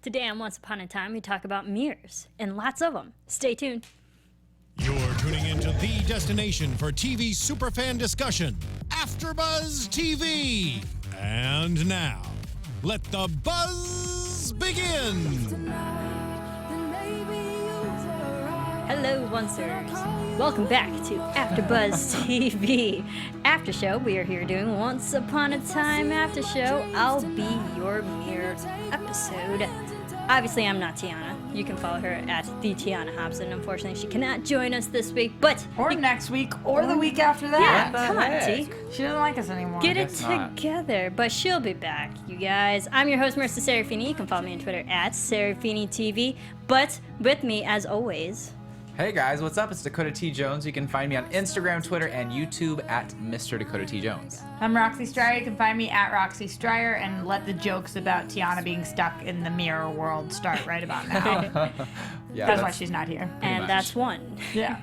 Today on Once Upon a Time, we talk about mirrors, and lots of them. Stay tuned. You're tuning into the destination for TV superfan discussion, AFTERBUZZ TV. And now, let the buzz begin. Hello, Oncers. Welcome back to AFTERBUZZ TV. After show, we are here doing Once Upon a Time after show. I'll be your mirror episode. Obviously, I'm not Tiana. You can follow her at the Tiana Hobson. Unfortunately, she cannot join us this week, but or next week, or the week after that. Yeah, come on, T. She doesn't like us anymore. Get it together. But she'll be back, you guys. I'm your host, Marisa Serafini. You can follow me on Twitter at SeraphiniTV. But with me, as always. Hey guys, what's up? It's Dakota T Jones. You can find me on Instagram, Twitter, and YouTube at Mr. Dakota T Jones. I'm Roxy Striar. You can find me at Roxy Striar, and let the jokes about Tiana being stuck in the mirror world start right about now. Yeah, that's why she's not here. And much. that's one. Yeah.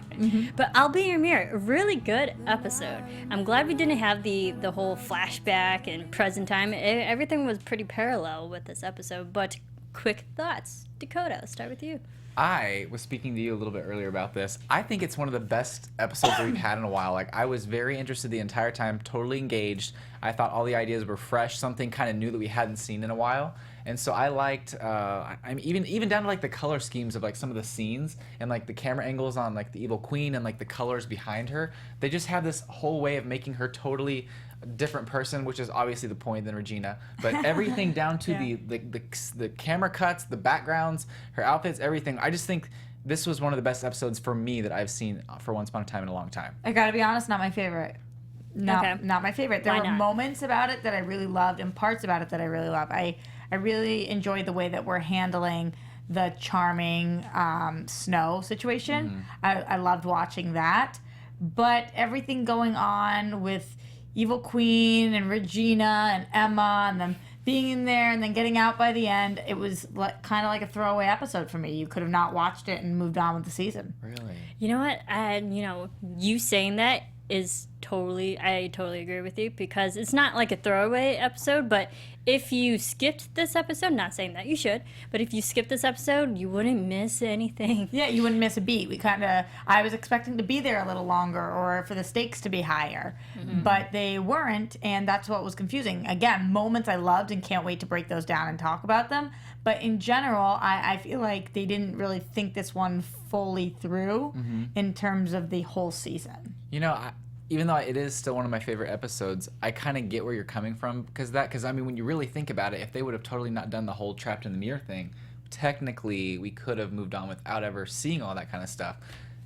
But I'll be your mirror. A really good episode. I'm glad we didn't have the whole flashback and present time. Everything was pretty parallel with this episode. But quick thoughts. Dakota, let's start with you. I was speaking to you a little bit earlier about this. I think it's one of the best episodes that we've had in a while. Like, I was very interested the entire time, totally engaged. I thought all the ideas were fresh, something kind of new that we hadn't seen in a while. And so I liked, I'm even down to like the color schemes of like some of the scenes and like the camera angles on like the evil queen and like the colors behind her. They just have this whole way of making her totally a different person, which is obviously the point than Regina. But everything down to the camera cuts, the backgrounds, her outfits, everything. I just think this was one of the best episodes for me that I've seen for Once Upon a Time in a long time. I gotta be honest, not my favorite. Not my favorite. There were moments about it that I really loved and parts about it that I really love. I really enjoyed the way that we're handling the charming Snow situation. I loved watching that. But everything going on with Evil Queen and Regina and Emma and them being in there and then getting out by the end, it was kind of like a throwaway episode for me. You could have not watched it and moved on with the season. Really? You know what? You saying that is I totally agree with you, because it's not like a throwaway episode, but if you skipped this episode, not saying that you should, but if you skipped this episode, you wouldn't miss anything. Yeah, you wouldn't miss a beat. I was expecting to be there a little longer or for the stakes to be higher, but they weren't, and that's what was confusing. Again, moments I loved and can't wait to break those down and talk about them, but in general, I feel like they didn't really think this one fully through in terms of the whole season. You know, even though it is still one of my favorite episodes, I kind of get where you're coming from, because I mean, when you really think about it, if they would have totally not done the whole trapped in the mirror thing, technically we could have moved on without ever seeing all that kind of stuff.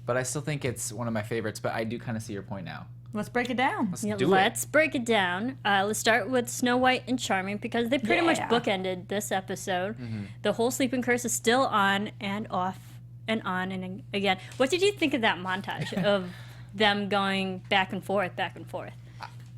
But I still think it's one of my favorites, but I do kind of see your point now. Let's break it down. Let's break it down. Let's start with Snow White and Charming, because they pretty much bookended this episode. The whole sleeping curse is still on and off and on and again. What did you think of that montage of them going back and forth, back and forth?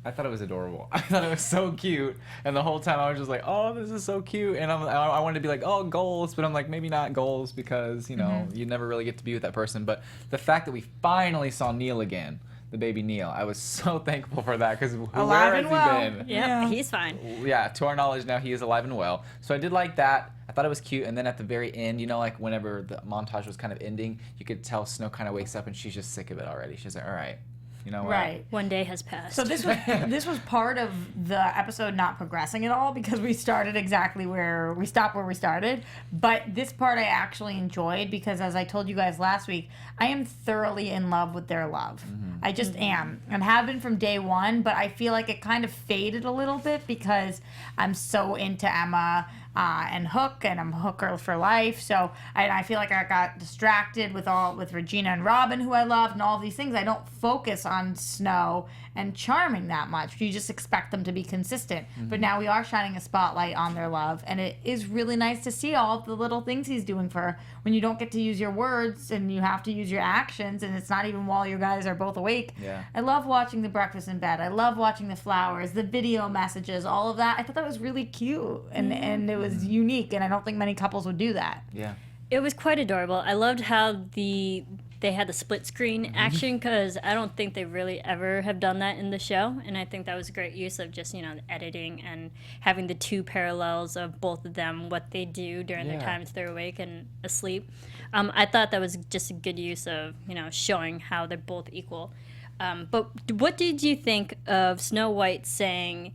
I thought it was adorable. I thought it was so cute, and the whole time I was just like, "Oh, this is so cute." And I wanted to be like, "Oh, goals," but I'm like, maybe not goals, because you never really get to be with that person. But the fact that we finally saw Neil again, the baby Neil, I was so thankful for that, because where has he been? Yeah, he's fine. Yeah, to our knowledge now, he is alive and well. So I did like that. I thought it was cute, and then at the very end, like whenever the montage was kind of ending, you could tell Snow kind of wakes up and she's just sick of it already. She's like, all right, you know what? Right. One day has passed. So this was part of the episode not progressing at all, because we started exactly where we started. But this part I actually enjoyed, because as I told you guys last week, I am thoroughly in love with their love. I just am, and have been from day one. But I feel like it kind of faded a little bit because I'm so into Emma and Hook, and I'm Hooker for life. So I feel like I got distracted with Regina and Robin, who I loved, and all these things. I don't focus on Snow and Charming that much. You just expect them to be consistent. But now we are shining a spotlight on their love, and it is really nice to see all of the little things he's doing for her when you don't get to use your words and you have to use your actions, and it's not even while you guys are both awake. Yeah. I love watching the breakfast in bed. I love watching the flowers, the video messages, all of that. I thought that was really cute, and it was unique, and I don't think many couples would do that. Yeah. It was quite adorable. I loved how the they had the split screen action, because I don't think they really ever have done that in the show. And I think that was a great use of just, editing and having the two parallels of both of them, what they do during their times they're awake and asleep. I thought that was just a good use of, showing how they're both equal. But what did you think of Snow White saying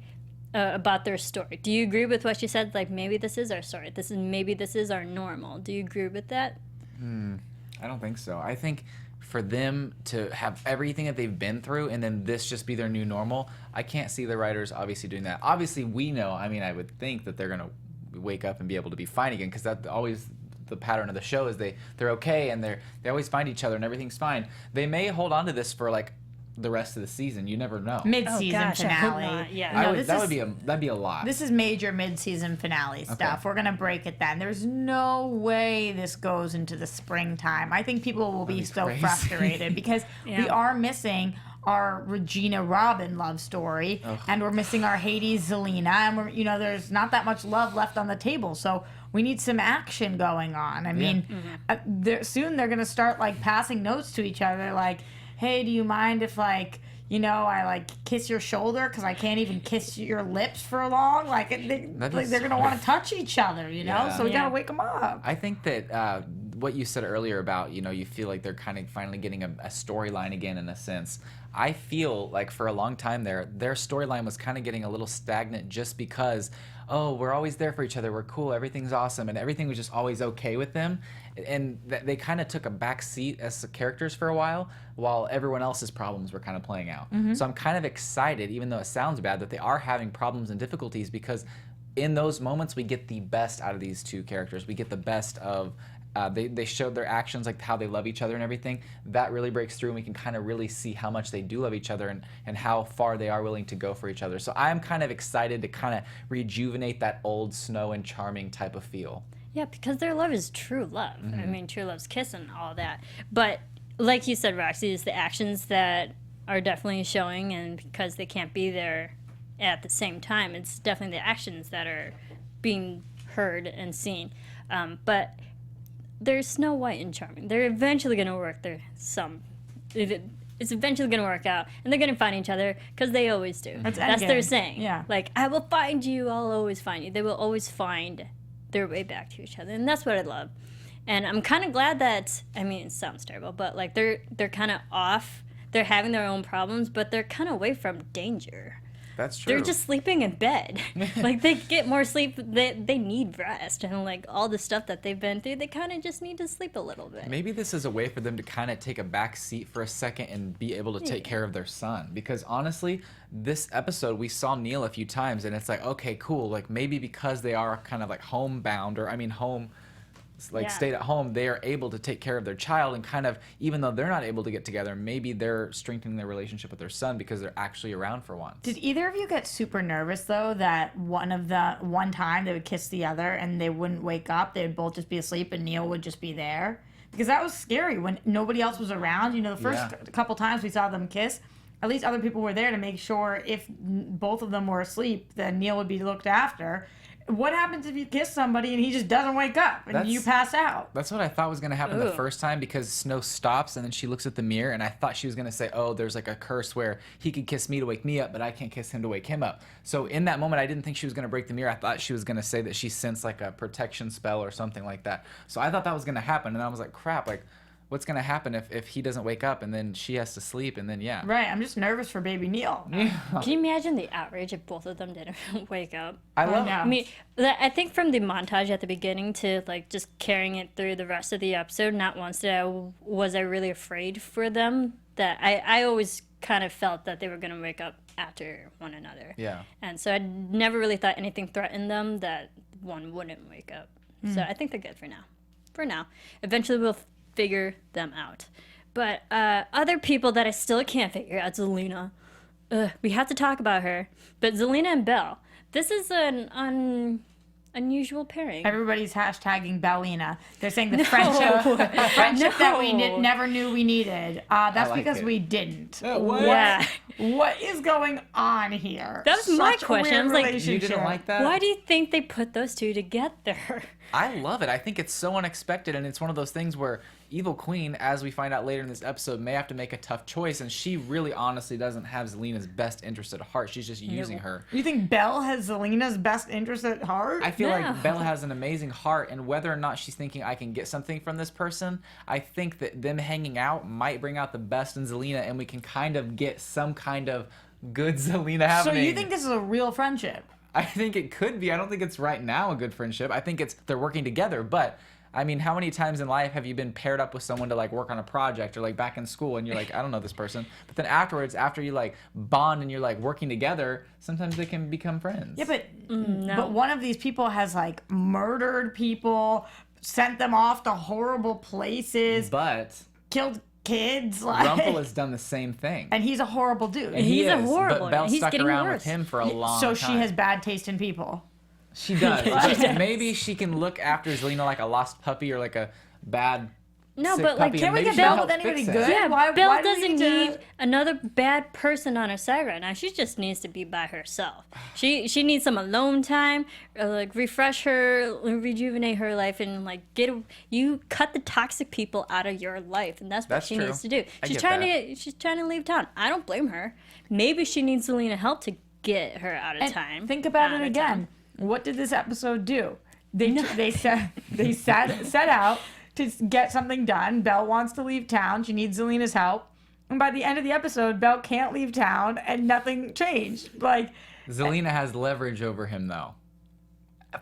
about their story? Do you agree with what she said? Like, maybe this is our story. Maybe this is our normal. Do you agree with that? I don't think so. I think for them to have everything that they've been through and then this just be their new normal, I can't see the writers obviously doing that. Obviously, we know, I would think that they're going to wake up and be able to be fine again, because that's always the pattern of the show, is they're okay and they always find each other and everything's fine. They may hold on to this for like the rest of the season. You never know. Mid-season finale. I hope not. Yeah. That'd be a lot. This is major mid-season finale stuff. Okay. We're gonna break it then. There's no way this goes into the springtime. I think people will be so crazy. frustrated because we are missing our Regina Robin love story, and we're missing our Hades Zelena, and we're there's not that much love left on the table. So we need some action going on. I mean, soon they're gonna start like passing notes to each other, like, hey, do you mind if I kiss your shoulder because I can't even kiss your lips for long? Like, they're gonna want to touch each other, So we gotta wake them up. I think that what you said earlier about you feel like they're kind of finally getting a storyline again in a sense. I feel like for a long time their storyline was kind of getting a little stagnant just because, we're always there for each other, we're cool, everything's awesome, and everything was just always okay with them. And they kind of took a back seat as characters for a while everyone else's problems were kind of playing out. So I'm kind of excited, even though it sounds bad, that they are having problems and difficulties, because in those moments we get the best out of these two characters. We get the best of they showed their actions, like how they love each other and everything. That really breaks through, and we can kind of really see how much they do love each other and how far they are willing to go for each other. So I'm kind of excited to kind of rejuvenate that old Snow and Charming type of feel. Yeah, because their love is true love. I mean, true love's kiss and all that. But like you said, Roxy, it's the actions that are definitely showing, and because they can't be there at the same time, it's definitely the actions that are being heard and seen. But there's Snow White and Charming. They're eventually going to work it's eventually going to work out, and they're going to find each other, because they always do. That's their saying. Yeah. Like, I will find you, I'll always find you. They will always find their way back to each other, and that's what I love. And I'm kind of glad that, it sounds terrible, but like they're kind of off. They're having their own problems, but they're kind of away from danger. That's true. They're just sleeping in bed. Like, they get more sleep. They need rest, and like all the stuff that they've been through, they kind of just need to sleep a little bit. Maybe this is a way for them to kind of take a back seat for a second and be able to take care of their son. Because honestly, this episode, we saw Neil a few times, and it's like, okay, cool. Like, maybe because they are kind of like homebound, or stayed at home, they are able to take care of their child, and kind of, even though they're not able to get together, maybe they're strengthening their relationship with their son because they're actually around for once. Did either of you get super nervous though that one time they would kiss the other and they wouldn't wake up? They would both just be asleep and Neil would just be there? Because that was scary when nobody else was around. The first couple times we saw them kiss, at least other people were there to make sure if both of them were asleep, then Neil would be looked after. What happens if you kiss somebody and he just doesn't wake up and you pass out? That's what I thought was going to happen the first time, because Snow stops and then she looks at the mirror, and I thought she was going to say, there's like a curse where he could kiss me to wake me up, but I can't kiss him to wake him up. So in that moment, I didn't think she was going to break the mirror. I thought she was going to say that she sensed like a protection spell or something like that. So I thought that was going to happen, and I was like, crap, like, what's going to happen if he doesn't wake up and then she has to sleep, and then Right, I'm just nervous for baby Neil. Can you imagine the outrage if both of them didn't wake up? I think from the montage at the beginning to like just carrying it through the rest of the episode, not once was I really afraid for them. That I always kind of felt that they were going to wake up after one another. Yeah. And so I never really thought anything threatened them that one wouldn't wake up. So I think they're good for now. For now. Eventually we'll figure them out. But other people that I still can't figure out, Zelena. We have to talk about her. But Zelena and Belle, this is an unusual pairing. Everybody's hashtagging Bellina. They're saying the friendship that we never knew we needed. That's like because it. we didn't. What? Yeah. What is going on here? That was my question. I was like, You didn't like that? why do you think they put those two together? I love it. I think it's so unexpected, and it's one of those things where Evil Queen, as we find out later in this episode, may have to make a tough choice, and she really honestly doesn't have Zelena's best interest at heart. She's just using her. You think Belle has Zelena's best interest at heart? I feel like Belle has an amazing heart, and whether or not she's thinking I can get something from this person, I think that them hanging out might bring out the best in Zelena, and we can kind of get some kind of good Zelena happening. So you think this is a real friendship? I think it could be. I don't think it's right now a good friendship. I think they're working together, but I mean, how many times in life have you been paired up with someone to like work on a project or like back in school and you're like, I don't know this person. But then afterwards, after you like bond and you're like working together, sometimes they can become friends. Yeah, but one of these people has like murdered people, sent them off to horrible places, But killed kids. Like, Rumple has done the same thing. and he's a horrible dude. And he He's a is, horrible, but Belle and he's stuck getting around worse. with him for a long So time. she has bad taste in people. She does. But maybe she can look after Zelena like a lost puppy or like a bad No, sick but like, puppy, Can and we maybe get she'll Belle help with anybody fix it. good? yeah, Why Belle do we doesn't need need another bad person on her side right now. She just needs to be by herself. She needs some alone time, like refresh her, rejuvenate her life, and like you cut the toxic people out of your life, and that's what That's she true. needs to do. I She's get trying that. to she's trying to leave town. I don't blame her. Maybe she needs Zelena help to get her out of And time. think about Out it of again. town. What did this episode do? They set out to get something done. Belle wants to leave town. She needs Zelena's help. And by the end of the episode, Belle can't leave town, and nothing changed. Like, Zelena has leverage over him though.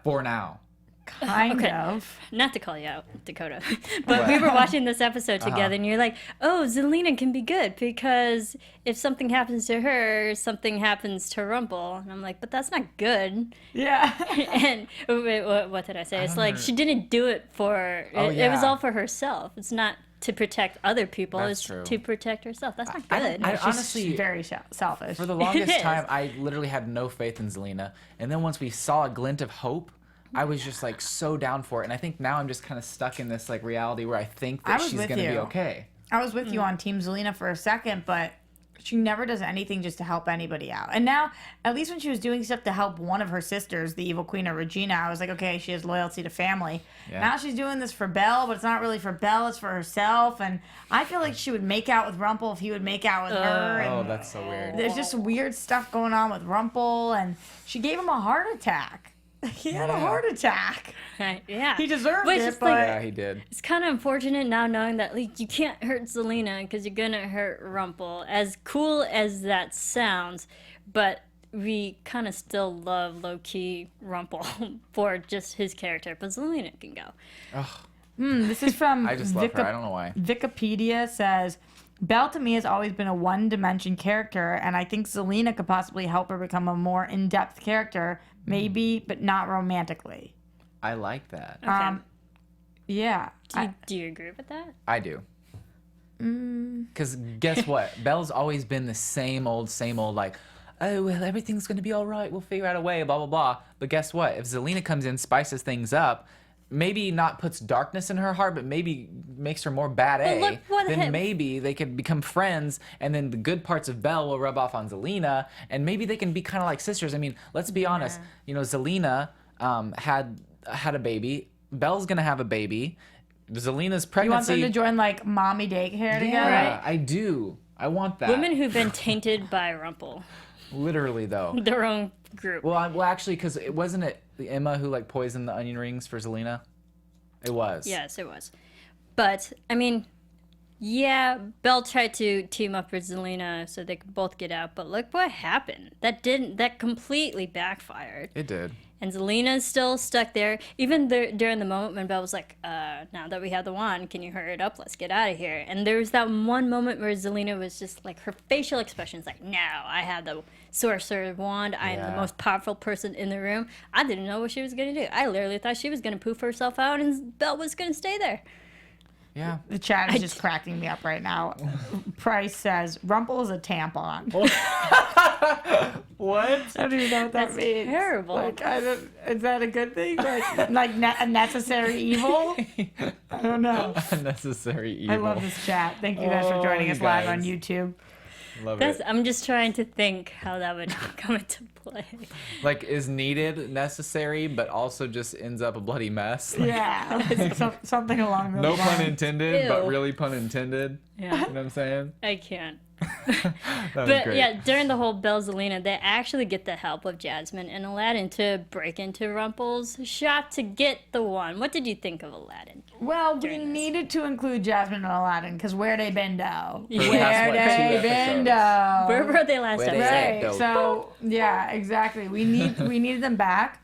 For now. kind Okay. of. Not to call you out, Dakota, but we were watching this episode together, and you're like, "Oh, Zelena can be good because if something happens to her, something happens to Rumple." And I'm like, "But that's not good." Yeah. And wait, what did I say? It's like she didn't do it for. Oh, It was yeah. all for herself. It's not to protect other people. That's It's true. to protect herself. That's not I good. don't- I She's honestly, very selfish. for the longest is. time, I literally had no faith in Zelena. And then once we saw a glint of hope, I was just like so down for it. And I think now I'm just kind of stuck in this like reality where I think I that was she's with going to be you. okay. I was with you on Team Zelena for a second, but she never does anything just to help anybody out. And now, at least when she was doing stuff to help one of her sisters, the evil queen or Regina, I was like, okay, she has loyalty to family. Yeah. Now she's doing this for Belle, but it's not really for Belle, it's for herself. And I feel like she would make out with Rumple if he would make out with her. Oh, And that's so weird. there's just weird stuff going on with Rumple, and she gave him a heart attack. He had a heart attack. Yeah, He deserved Which it, is but like- Yeah, he did. It's kind of unfortunate now knowing that like you can't hurt Zelena because you're gonna hurt Rumple. As cool as that sounds, but we kind of still love low-key Rumple for just his character. But Zelena can go. this is from I just love her. I don't know why. Wikipedia says, Belle to me has always been a one-dimension character, and I think Zelena could possibly help her become a more in-depth character, maybe, but not romantically. I like that. Okay. Yeah. Do you agree with that? I do. Because guess what? Belle's always been the same old, like, oh, well, everything's going to be all right. We'll figure out a way, blah, blah, blah. But guess what? If Zelena comes in, spices things up, maybe not puts darkness in her heart, but maybe makes her more bad A, look what then hap- maybe they could become friends, and then the good parts of Belle will rub off on Zelena, and maybe they can be kind of like sisters. I mean, let's be honest. You know, Zelena had a baby. Belle's going to have a baby. Zelena's You want pregnancy... them to join, like, mommy daycare together? Yeah, I do. I want that. Women who've been tainted by Rumple, Literally, though. their own group. Well, actually, because it wasn't it Emma who like poisoned the onion rings for Zelena. It was. Yes, it was. But, I mean, yeah, Belle tried to team up with Zelena so they could both get out, but look what happened. That completely backfired. It did. And Zelena's still stuck there. Even during the moment when Belle was like, now that we have the wand, can you hurry it up? Let's get out of here. And there was that one moment where Zelena was just like, her facial expression's like, no, I have the sorcerer wand. I am the Yeah. most powerful person in the room. I didn't know what she was going to do. I literally thought she was going to poof herself out and Belle was going to stay there. Yeah. The chat is just cracking me up right now. Price says, Rumple is a tampon. What? I don't even know what that means. Terrible. Like, is that a good thing? Like a necessary evil? I don't know. Unnecessary evil. I love this chat. Thank you guys for joining you us live on guys. YouTube. Love it. I'm just trying to think how that would come into play. Like, is needed, necessary, but also just ends up a bloody mess. Like, Yeah, something along those no lines. pun intended, but Ew. really pun intended. Yeah. You know what I'm saying? I can't. That was But great. yeah, during the whole Belle Zelena, they actually get the help of Jasmine and Aladdin to break into Rumple's shop to get the wand. What did you think of Aladdin? Well, we During this. needed to include Jasmine and Aladdin because where they been though? Yeah. Where what, they 2 been episodes? though? Where were they last Where they episode? at? Right. Dope. So yeah, exactly. We needed them back,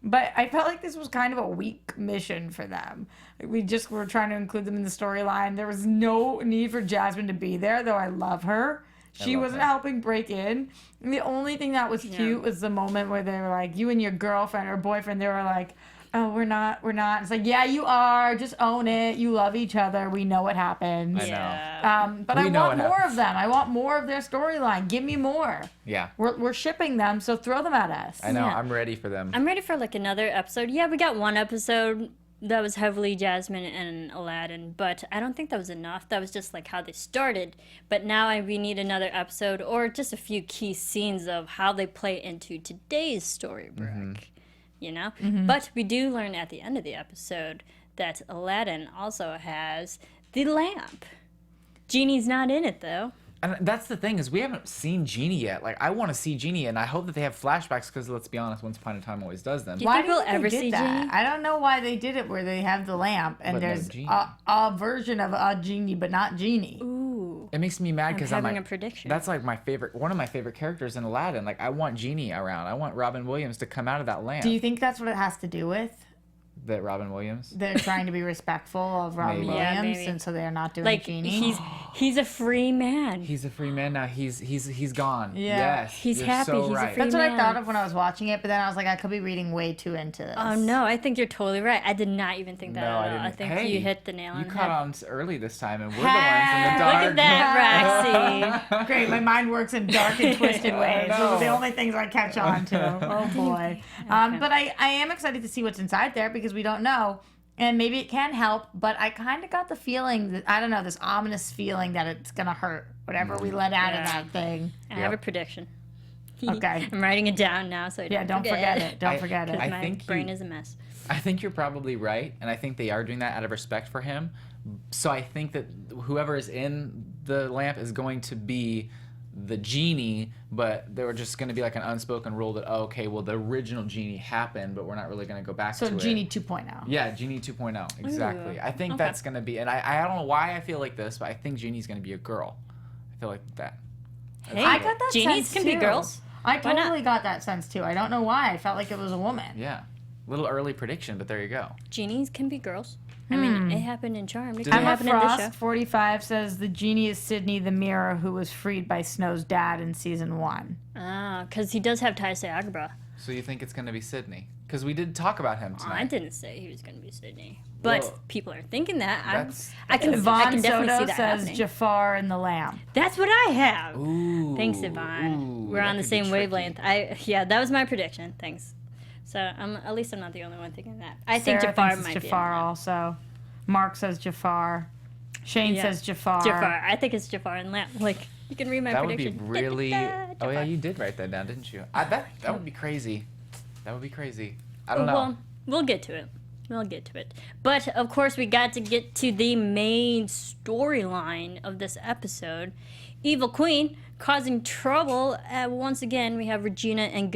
but I felt like this was kind of a weak mission for them. We just were trying to include them in the storyline. There was no need for Jasmine to be there, though I love her. She love wasn't her. helping break in. And the only thing that was cute was the moment where they were like, you and your girlfriend or boyfriend, they were like, oh, we're not. It's like, yeah, you are. Just own it. You love each other. We know what happens. I know. Yeah. But We I know want what more happens. of them. I want more of their storyline. Give me more. Yeah. We're shipping them, so throw them at us. I know. Yeah. I'm ready for them. I'm ready for like another episode. Yeah, we got one episode that was heavily Jasmine and Aladdin, but I don't think that was enough. That was just like how they started. But now we need another episode or just a few key scenes of how they play into today's storybook. You know? But we do learn at the end of the episode that Aladdin also has the lamp. Genie's not in it though. And that's the thing is we haven't seen Genie yet. Like, I want to see Genie, and I hope that they have flashbacks because, let's be honest, Once Upon a Time always does them. Do you Why think do you we'll think ever they did see that? Genie? I don't know why they did it where they have the lamp and But no there's Genie. a version of a genie, but not Genie. Ooh. It makes me mad because I'm having like, a prediction. that's like one of my favorite characters in Aladdin. Like, I want Genie around. I want Robin Williams to come out of that lamp. Do you think that's what it has to do with? That Robin Williams? They're trying to be respectful of Robin Maybe. Yeah, Williams, maybe. and so they're not doing Like Genie. he's a free man. He's a free man now. He's gone. Yeah. Yes. He's you're happy. So He's a right. free That's what I man. thought of when I was watching it, but then I was like, I could be reading way too into this. Oh no, I think you're totally right. I did not even think that No, at I all. didn't. I think Hey, you hit the nail on You the caught head. on early this time, and we're Hey, the ones in Look the dark. at that, Roxy. Great, my mind works in dark and twisted ways. Those are the know. only things I catch on to. Oh boy. But I am excited to see what's inside there because we don't know. And maybe it can help, but I kind of got the feeling that, I don't know, this ominous feeling that it's going to hurt, whatever we let out of Yeah. that thing. I have a prediction. Okay. I'm writing it down now so I Yeah, don't forget it. Don't forget it. I My think brain you- is a mess. I think you're probably right, and I think they are doing that out of respect for him. So I think that whoever is in the lamp is going to be the genie, but there were just going to be like an unspoken rule that, oh, okay, well, the original genie happened, but we're not really going to go back So to it. Genie 2.0. Yeah, Genie 2.0. Exactly. Ooh, I think okay. that's going to be, and I don't know why I feel like this, but I think Genie's going to be a girl. I feel like that. Hey, I got that genies sense can too. be girls. I Why not? totally got that sense too. I don't know why. I felt like it was a woman. Yeah. Little early prediction, but there you go. Genies can be girls. I mean, it happened in Charmed. It Did can it- Emma happen in this show. Frost, 45, says the genie is Sydney the mirror who was freed by Snow's dad in season 1. Ah, because he does have ties to Agrabah. So you think it's going to be Sydney? Because we did talk about him I tonight. didn't say he was going to be Sydney. But Well, people are thinking that. that's- I can Yvonne definitely Soto see that says happening. Jafar in the lamp. That's what I have. Ooh. Thanks, Yvonne. Ooh, We're that on the could be same tricky. wavelength. That was my prediction. Thanks. So at least I'm not the only one thinking that. I think Sarah Jafar thinks might it's be. Jafar in that. also. Mark says Jafar. Shane Yeah. says Jafar. Jafar. I think it's Jafar and Lamp. Like you can read my That would be prediction. really. Da-da-da, Oh yeah, Jafar. you did write that down, didn't you? That would be crazy. That would be crazy. I don't know. Well, we'll get to it. We'll get to it. But of course, we got to get to the main storyline of this episode. Evil Queen causing trouble. Once again, we have Regina and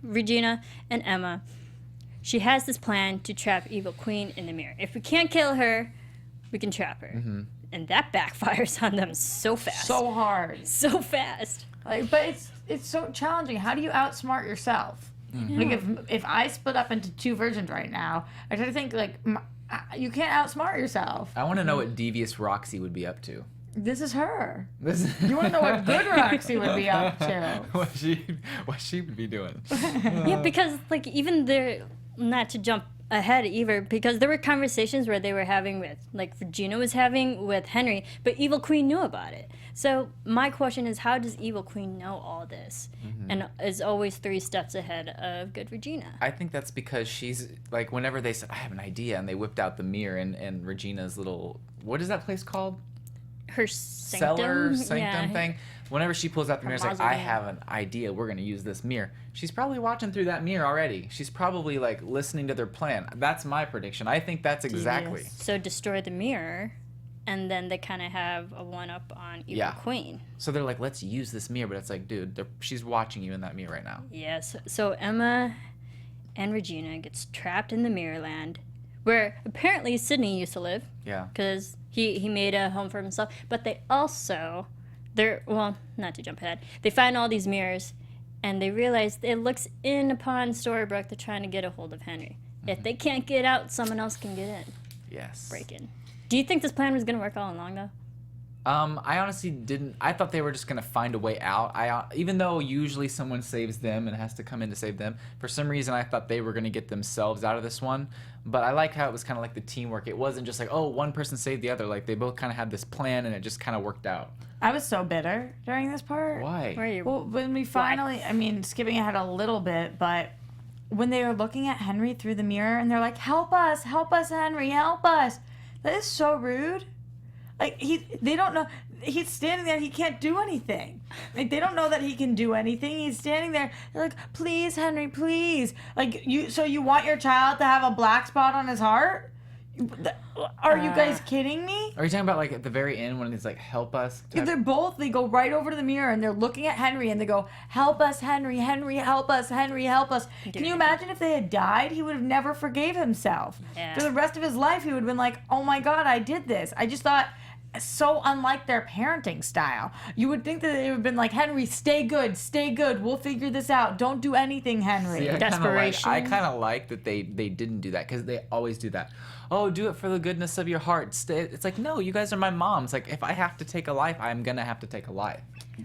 Regina and Emma. She has this plan to trap Evil Queen in the mirror. If we can't kill her, we can trap her. And that backfires on them so fast. So hard. So fast. Like, but it's so challenging. How do you outsmart yourself? Like if I split up into 2 versions right now, I try to think like you can't outsmart yourself. I want to know what devious Roxy would be up to. This is her. This. You want to know what good Roxy would be up to? what she would be doing. Yeah, because like even there, not to jump ahead either, because there were conversations where they were having with, like Regina was having with Henry, but Evil Queen knew about it. So my question is, how does Evil Queen know all this, and is always 3 steps ahead of good Regina? I think that's because she's like, whenever they said, I have an idea, and they whipped out the mirror and Regina's little, what is that place called? Her Cellar sanctum thing. whenever she pulls out the mirror, it's like, I mausoleum. have an idea. We're going to use this mirror. She's probably watching through that mirror already. She's probably like listening to their plan. That's my prediction. I think that's exactly. So destroy the mirror, and then they kind of have a one-up on Evil Queen. So they're like, let's use this mirror. But it's like, dude, she's watching you in that mirror right now. Yes. So Emma and Regina gets trapped in the mirror land, where apparently Sydney used to live. Yeah. Because he made a home for himself. But they also, well, not to jump ahead, they find all these mirrors, and they realize it looks in upon Storybrooke. They're trying to get a hold of Henry. If they can't get out, someone else can get in. Yes. Break in. Do you think this plan was going to work all along, though? I honestly didn't. I thought they were just gonna find a way out. Even though usually someone saves them and has to come in to save them, for some reason I thought they were gonna get themselves out of this one. But I like how it was kind of like the teamwork. It wasn't just like, oh, one person saved the other. Like they both kind of had this plan and it just kind of worked out. I was so bitter during this part. Why? Where are you? Well, when we finally, I mean, skipping ahead a little bit, but when they were looking at Henry through the mirror and they're like, help us, Henry, help us. That is so rude. Like, they don't know. He's standing there. He can't do anything. Like, they don't know that he can do anything. He's standing there. They're like, please, Henry, please. Like, so you want your child to have a black spot on his heart? Are you guys kidding me? Are you talking about like at the very end when he's like, help us? They're both, they go right over to the mirror and they're looking at Henry and they go, help us, Henry, help us, Henry, help us. Can you imagine if they had died? He would have never forgave himself. Yeah. For the rest of his life, he would have been like, oh my God, I did this. I just thought, so unlike their parenting style. You would think that they would have been like, Henry, stay good, we'll figure this out. Don't do anything, Henry. See, Desperation. I kind of like that they didn't do that because they always do that. Oh, do it for the goodness of your heart. It's like, no, you guys are my moms. Like, if I have to take a life, I'm going to have to take a life.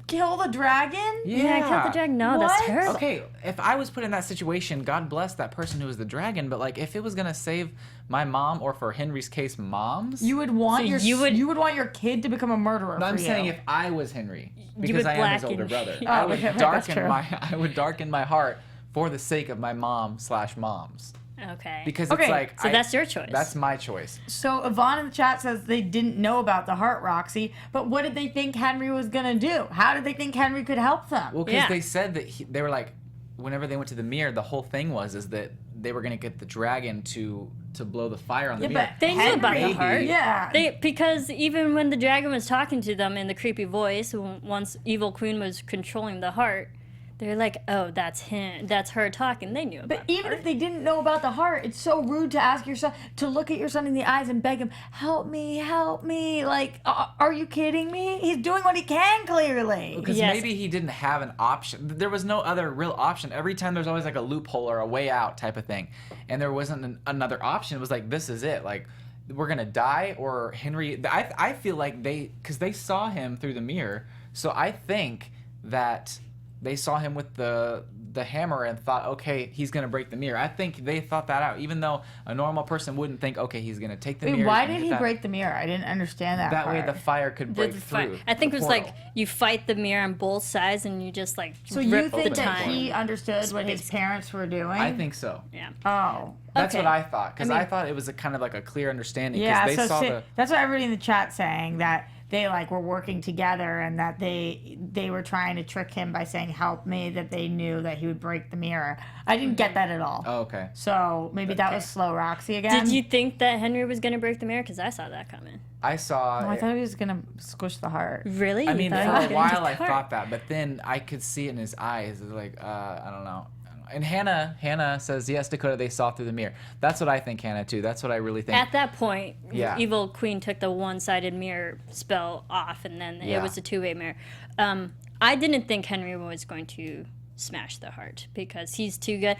Kill the dragon? Yeah, kill the dragon. No, that's What? terrible. Okay, if I was put in that situation, God bless that person who was the dragon, but like if it was gonna save my mom, or for Henry's case, moms, You would want So your you would- want your kid to become a murderer. No, I'm for saying you. if I was Henry, because would I am his blacken- older brother, Oh, I would okay, that's true. I would darken my heart for the sake of my mom/moms. Okay. Because Okay, it's like so that's your choice. That's my choice. So Yvonne in the chat says they didn't know about the heart, Roxy, but what did they think Henry was gonna do? How did they think Henry could help them? Well, because Yeah. they said that they were like, whenever they went to the mirror, the whole thing is that they were gonna get the dragon to blow the fire on the mirror. but They knew about the Henry- heart. Yeah. Because even when the dragon was talking to them in the creepy voice, once Evil Queen was controlling the heart, they're like, oh, that's him. That's her talking. They knew about But even if they didn't know about the heart, it's so rude to ask your son, to look at your son in the eyes and beg him, help me. Like, are you kidding me? He's doing what he can, clearly. Because Yes. maybe he didn't have an option. There was no other real option. Every time there's always like a loophole or a way out type of thing. And there wasn't another option. It was like, this is it. Like, we're going to die, or Henry. I feel like because they saw him through the mirror. So I think that they saw him with the hammer and thought, okay, he's going to break the mirror. I think they thought that out, even though a normal person wouldn't think, okay, he's going to take the mirror. Wait, why did he break the mirror? I didn't understand that That way part. the fire could break through. I think the it was portal. like you fight the mirror on both sides and you just like So rip you the think that time. he understood what his parents were doing? I think so. Yeah. Oh. That's Okay. what I thought, because I mean- I thought it was a kind of like a clear understanding. Yeah, They so saw that's what everybody in the chat saying, that they like were working together and that they were trying to trick him by saying help me, that they knew that he would break the mirror. I didn't get that at all. Oh, okay. So maybe that was slow Roxy again. Did you think that Henry was going to break the mirror? Because I saw that coming. I saw. Oh, I thought he was gonna squish the heart. Really? I You mean, thought he for was a gonna while I take the heart? thought that, but then I could see it in his eyes. It was like, I don't know. And Hannah says, yes, Dakota, they saw through the mirror. That's what I think, Hannah, too. That's what I really think. At that point, Yeah. Evil Queen took the one-sided mirror spell off, and then Yeah. it was a two-way mirror. I didn't think Henry was going to smash the heart because he's too good.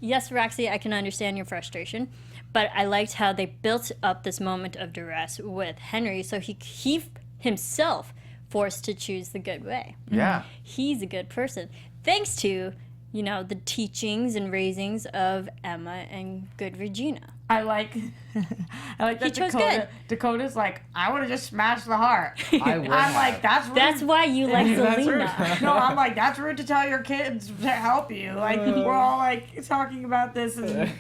Yes, Roxy, I can understand your frustration, but I liked how they built up this moment of duress with Henry, so he himself forced to choose the good way. Yeah. He's a good person, thanks to the teachings and raisings of Emma and good Regina. I like that chose good. Dakota's like, I would have just smashed the heart. I would I'm have. like, that's rude. That's why you like Zelena. No, I'm like, that's rude to tell your kids to help you. Like, we're all like talking about this, and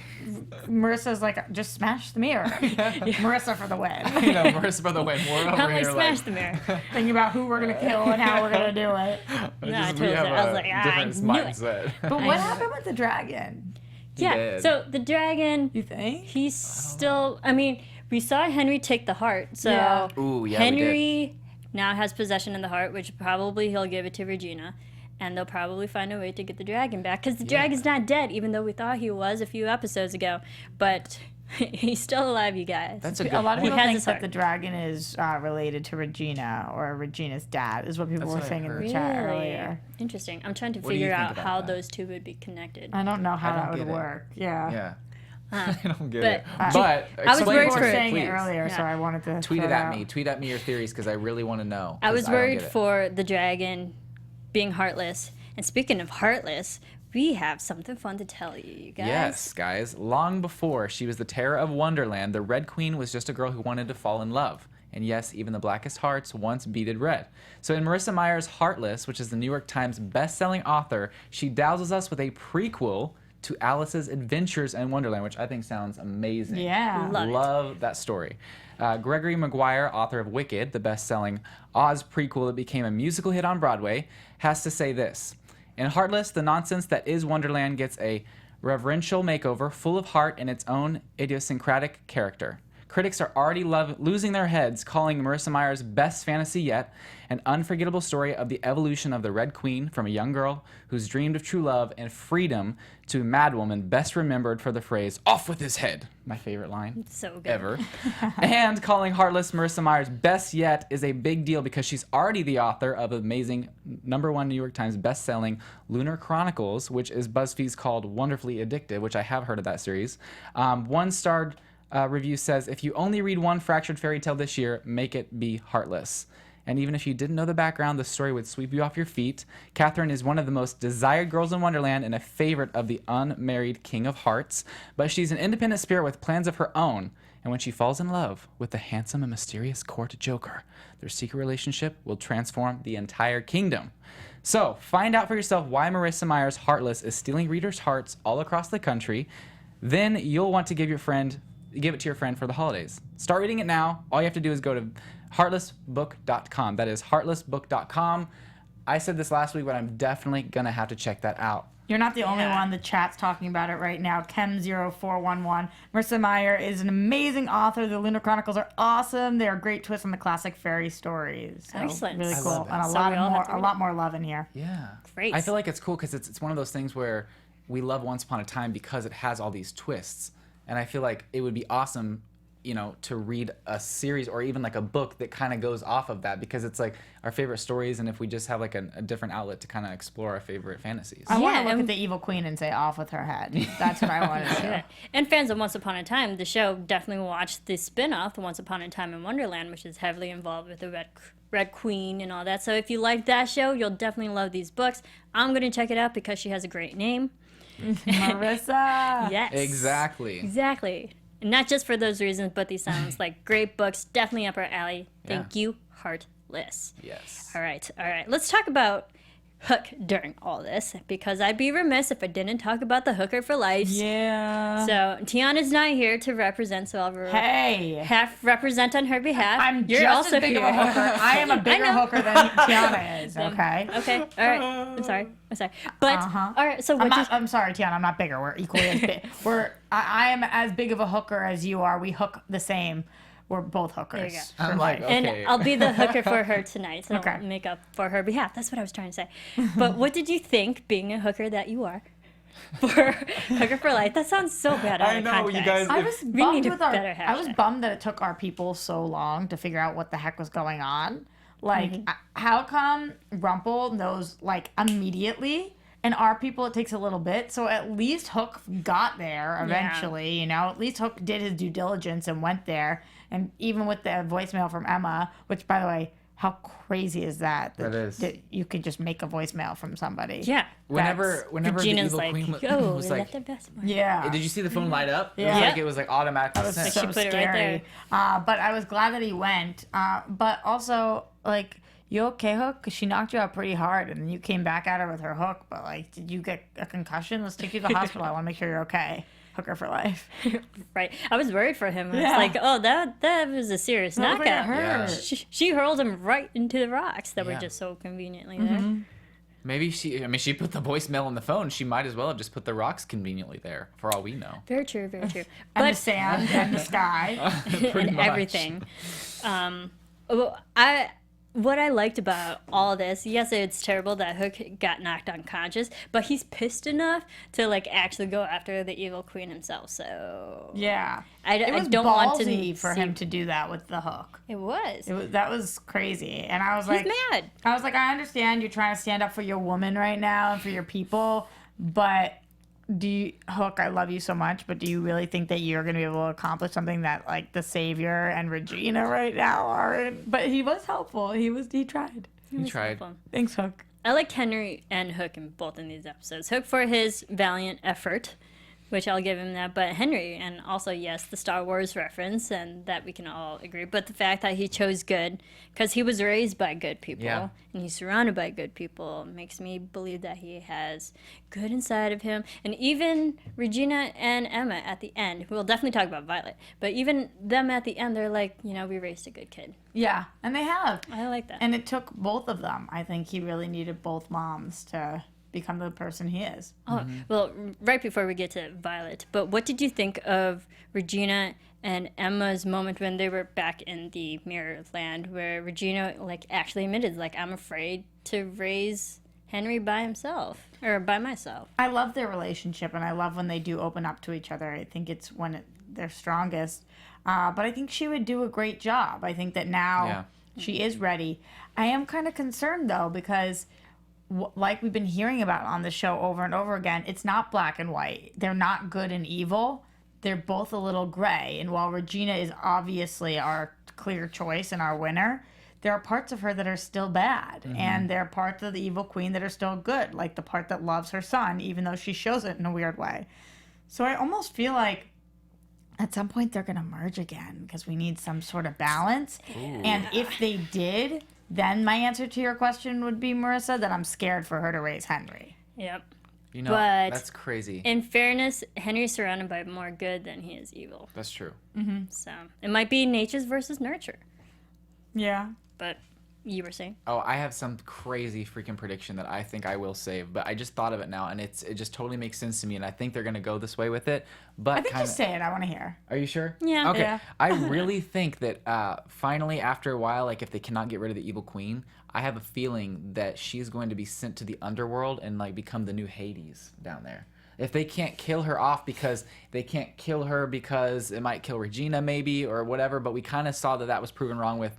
Marissa's like, just smash the mirror. Marissa for the win. You know, Marissa for the win. We're over How do I here smash like, the mirror? Thinking about who we're gonna kill and how we're gonna do it. No, I we totally have did. I was a like, I different knew it. mindset. But what happened with the dragon? Yeah. did. So the dragon, You think? he's still. I mean, we saw Henry take the heart. So Yeah. Ooh, yeah, we Henry now has possession of the heart, which probably he'll give it to Regina. And they'll probably find a way to get the dragon back. Because the dragon's not dead, even though we thought he was a few episodes ago. But he's still alive, you guys. That's a good A lot of point. people has think his that heart. the dragon is related to Regina or Regina's dad, is what people That's were what I saying in the heard. chat earlier. Interesting. I'm trying to What do you figure think out about how that? those two would be connected. I don't know how I don't that would get it. work. Yeah. Yeah. Huh. I don't get But- it. I But I was explain worried to People for were me, saying it please. earlier, so Yeah. I wanted to Tweet throw it it at out. me. Tweet at me your theories because I really want to know. I 'cause was don't worried get it. for the dragon being heartless. And speaking of heartless, we have something fun to tell you guys. Yes, guys. Long before she was the terror of Wonderland, the Red Queen was just a girl who wanted to fall in love. And yes, even the blackest hearts once beaded red. So in Marissa Meyer's Heartless, which is the New York Times best-selling author, she dazzles us with a prequel to Alice's Adventures in Wonderland, which I think sounds amazing. Yeah. Love it. that story. Gregory Maguire, author of Wicked, the best-selling Oz prequel that became a musical hit on Broadway, has to say this. In Heartless, the nonsense that is Wonderland gets a reverential makeover full of heart and its own idiosyncratic character. Critics are already losing their heads, calling Marissa Meyer's best fantasy yet an unforgettable story of the evolution of the Red Queen from a young girl who's dreamed of true love and freedom to a madwoman best remembered for the phrase, "off with his head," my favorite line So good. ever. And calling Heartless Marissa Meyer's best yet is a big deal because she's already the author of amazing #1 New York Times best-selling Lunar Chronicles, which is BuzzFeed's called Wonderfully Addictive, which I have heard of that series. One-starred review says, if you only read one fractured fairy tale this year, make it be Heartless. And even if you didn't know the background, the story would sweep you off your feet. Catherine is one of the most desired girls in Wonderland and a favorite of the unmarried King of Hearts. But she's an independent spirit with plans of her own. And when she falls in love with the handsome and mysterious court joker, their secret relationship will transform the entire kingdom. So, find out for yourself why Marissa Meyer's Heartless is stealing readers' hearts all across the country. Then you'll want to give it to your friend for the holidays. Start reading it now. All you have to do is go to heartlessbook.com. That is heartlessbook.com. I said this last week, but I'm definitely going to have to check that out. You're not the only Yeah. one. The chat's talking about it right now. Chem0411. Marissa Meyer is an amazing author. The Lunar Chronicles are awesome. They are a great twist on the classic fairy stories. So, Excellent. Really I cool. love it. And So we all have to a read lot more love in here. Yeah. Great. I feel like it's cool because it's one of those things where we love Once Upon a Time because it has all these twists. And I feel like it would be awesome, to read a series or even like a book that kind of goes off of that because it's like our favorite stories. And if we just have like a different outlet to kind of explore our favorite fantasies. I want Yeah, to look and- at the evil queen and say off with her head. That's what I want to do. Yeah. And fans of Once Upon a Time, the show, definitely watch the spin-off, Once Upon a Time in Wonderland, which is heavily involved with the Red Queen and all that. So if you like that show, you'll definitely love these books. I'm going to check it out because she has a great name. Marissa. Yes. Exactly. Exactly. And not just for those reasons, but these sounds like great books, definitely up our alley. Thank you, Heartless. Yes. All right. Let's talk about Hook during all this, because I'd be remiss if I didn't talk about the hooker for life. Yeah. So Tiana's not here to represent, so I'll Hey. half represent on her behalf. I'm You're just also as big here. of a hooker. I am a bigger know. hooker than Tiana is, okay? Okay. All right. I'm sorry. But all right. So what? I'm sorry, Tiana. I'm not bigger. We're equally as big. I am as big of a hooker as you are. We hook the same. We're both hookers. There you go. for I'm like, life. And okay. I'll be the hooker for her tonight, so Okay. I'll make up for her behalf. That's what I was trying to say. But what did you think, being a hooker that you are, for Hooker for Life? That sounds so bad out I of know, you context. guys- I was We bummed need a with our. better I was hashtag. bummed that it took our people so long to figure out what the heck was going on. Like, Mm-hmm. how come Rumple knows like immediately, and our people it takes a little bit? So at least Hook got there eventually. You know, at least Hook did his due diligence and went there. And even with the voicemail from Emma, which by the way, how crazy is that? That is. That you could just make a voicemail from somebody. Yeah. Whenever the Regina's evil like, queen oh, was let like, the best one. Yeah. did you see the phone light up? Yeah. It was like automatically That sent. was so She put it right scary. But I was glad that he went. But also, like, you okay, Hook? Because she knocked you out pretty hard, and then you came back at her with her hook. But, like, did you get a concussion? Let's take you to the hospital. I want to make sure you're okay. Hooker for life. Right. I was worried for him. Yeah. It's like, oh, that was a serious That looked like it knockout. hurt. Yeah. She hurled him right into the rocks that were Yeah. just so conveniently Mm-hmm. there. Maybe she put the voicemail on the phone. She might as well have just put the rocks conveniently there, for all we know. Very true, very true. And the But sand and the sky. Pretty and much. everything. Well, what I liked about all this, yes, it's terrible that Hook got knocked unconscious, but he's pissed enough to like actually go after the evil queen himself. So Yeah. I It was don't want to ballsy for see- him to do that with the hook. It was. That was crazy. And I was He's like, mad. I was like, I understand you're trying to stand up for your woman right now and for your people, but Hook, I love you so much, but do you really think that you're going to be able to accomplish something that like the Savior and Regina right now aren't? But he was helpful. He tried. He tried. Helpful. Thanks, Hook. I like Henry and Hook in both in these episodes. Hook for his valiant effort, which I'll give him that, but Henry, and also, yes, the Star Wars reference, and that we can all agree, but the fact that he chose good, because he was raised by good people, Yeah. and he's surrounded by good people, makes me believe that he has good inside of him. And even Regina and Emma at the end, we'll definitely talk about Violet, but even them at the end, they're like, we raised a good kid. Yeah, and they have. I like that. And it took both of them. I think he really needed both moms to become the person he is. Oh, well, right before we get to Violet, but what did you think of Regina and Emma's moment when they were back in the Mirror Land, where Regina like actually admitted, like, I'm afraid to raise Henry by himself or by myself. I love their relationship, and I love when they do open up to each other. I think it's when they're strongest. But I think she would do a great job. I think that now she is ready. I am kind of concerned, though, because like we've been hearing about on the show over and over again, it's not black and white. They're not good and evil. They're both a little gray. And while Regina is obviously our clear choice and our winner, there are parts of her that are still bad. And there are parts of the evil queen that are still good, like the part that loves her son, even though she shows it in a weird way. So I almost feel like at some point they're going to merge again because we need some sort of balance. And if they did, then my answer to your question would be, Marissa, that I'm scared for her to raise Henry. Yep. You know, But that's crazy. In fairness, Henry's surrounded by more good than he is evil. That's true. So it might be nature's versus nurture. Yeah. But you were saying? Oh, I have some crazy freaking prediction that I think I will save, but I just thought of it now, and it just totally makes sense to me, and I think they're gonna go this way with it. But I think just say it. I want to hear. Are you sure? Yeah. Okay. Yeah. I really think that finally, after a while, like if they cannot get rid of the evil queen, I have a feeling that she's going to be sent to the underworld and like become the new Hades down there. If they can't kill her off because they can't kill her because it might kill Regina maybe or whatever, but we kind of saw that was proven wrong with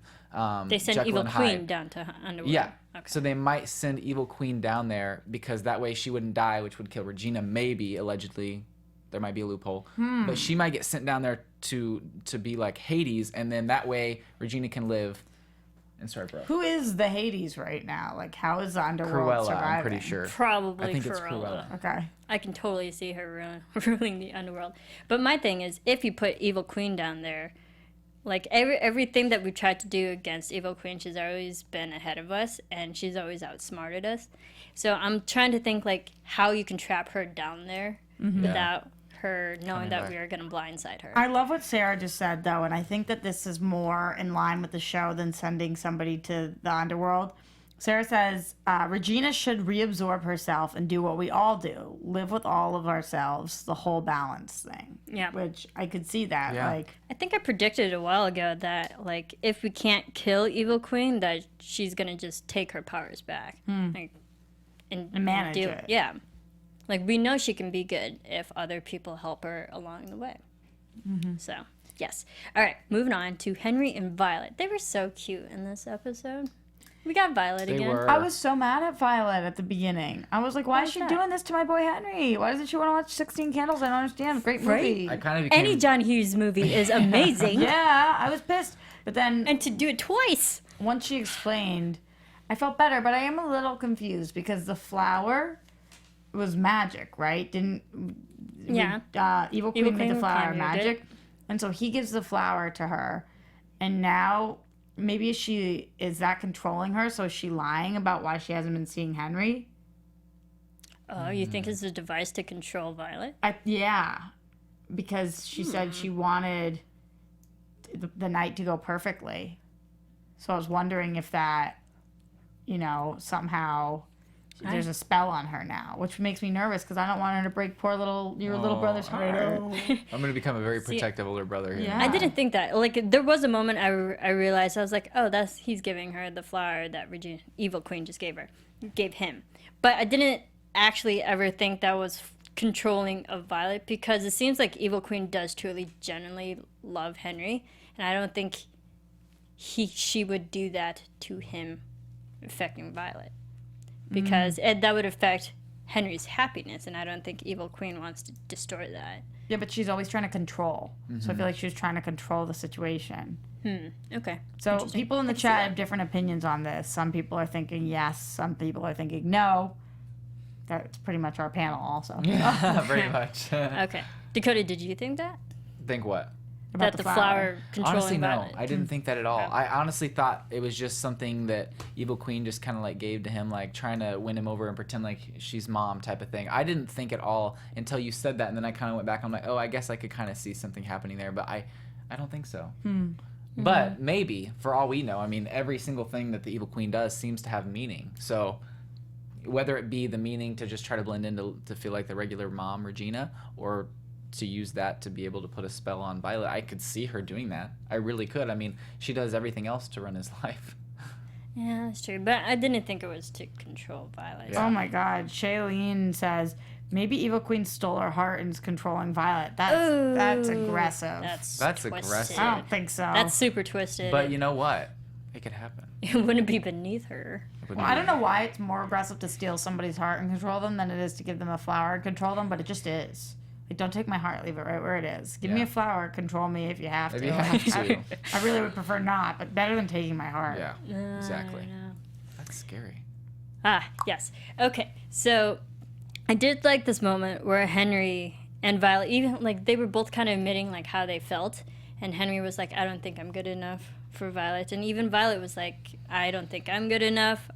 They send Jekyll Evil and Queen Hyde. down to Underworld. Yeah. Okay. So they might send Evil Queen down there because that way she wouldn't die, which would kill Regina maybe, allegedly. There might be a loophole. But she might get sent down there to be like Hades, and then that way Regina can live. And sorry, bro. Who is the Hades right now? Like, how is the underworld Cruella, surviving? I'm pretty sure. Probably I think it's Cruella. Cruella. Okay. I can totally see her ruling the underworld. But my thing is, if you put Evil Queen down there, like everything that we've tried to do against Evil Queen, she's always been ahead of us, and she's always outsmarted us. So I'm trying to think like how you can trap her down there without her knowing that back. we are going to blindside her. I love what Sarah just said, though, and I think that this is more in line with the show than sending somebody to the underworld. Sarah says, Regina should reabsorb herself and do what we all do, live with all of ourselves, the whole balance thing. Yeah. Which I could see that. Yeah. Like, I think I predicted a while ago that like if we can't kill Evil Queen, that she's going to just take her powers back. Like, and manage do it. Yeah. Like, we know she can be good if other people help her along the way. So, yes. All right, moving on to Henry and Violet. They were so cute in this episode. We got Violet They again. were. I was so mad at Violet at the beginning. I was like, why is she that? doing this to my boy Henry? Why doesn't she want to watch 16 Candles? I don't understand. Great movie. I kind of became. Any John Hughes movie is amazing. Yeah, I was pissed. But then And to do it twice. once she explained, I felt better, but I am a little confused because the flower was magic, right? Evil Queen made the flower magic. And so he gives the flower to her. And now maybe is that controlling her? So is she lying about why she hasn't been seeing Henry? Oh, you think it's a device to control Violet? Yeah. Because she said she wanted the night to go perfectly. So I was wondering if that, somehow there's a spell on her now, which makes me nervous because I don't want her to break your little brother's heart. I'm going to become a very protective older brother here. Yeah. I didn't think that. Like, there was a moment I realized, I was like, oh, he's giving her the flower that Evil Queen just gave him. But I didn't actually ever think that was controlling of Violet, because it seems like Evil Queen does truly, genuinely love Henry, and I don't think she would do that to him, affecting Violet. Because that would affect Henry's happiness, and I don't think Evil Queen wants to distort that. Yeah, but she's always trying to control. So I feel like she was trying to control the situation. Okay. So people in the chat have different opinions on this. Some people are thinking yes, some people are thinking no. That's pretty much our panel also. Yeah, very much. Okay. Dakota, did you think that? Think what? That the flower controlling Honestly, no. Violet? I didn't think that at all. I honestly thought it was just something that Evil Queen just kind of like gave to him, like trying to win him over and pretend like she's mom type of thing. I didn't think at all until you said that, and then I kind of went back. I'm like, oh, I guess I could kind of see something happening there, but I don't think so. But maybe, for all we know, I mean, every single thing that the Evil Queen does seems to have meaning. So whether it be the meaning to just try to blend in to feel like the regular mom, Regina, or to use that to be able to put a spell on Violet, I could see her doing that. I really could. I mean, she does everything else to run his life. Yeah, that's true. But I didn't think it was to control Violet. Oh my God. Shailene says, maybe Evil Queen stole her heart and is controlling Violet. That's aggressive. That's aggressive. twisted. I don't think so. That's super twisted. But you know what? It could happen. It wouldn't be beneath her. Well, I don't know why it's more aggressive to steal somebody's heart and control them than it is to give them a flower and control them, but it just is. Like, don't take my heart, leave it right where it is. Give me a flower, control me if you have If to. you have to. I really would prefer not, but better than taking my heart. Yeah, exactly. That's scary. Yes. Okay, so I did like this moment where Henry and Violet, even, like, they were both kind of admitting, like, how they felt, and Henry was like, I don't think I'm good enough for Violet, and even Violet was like, I don't think I'm good enough.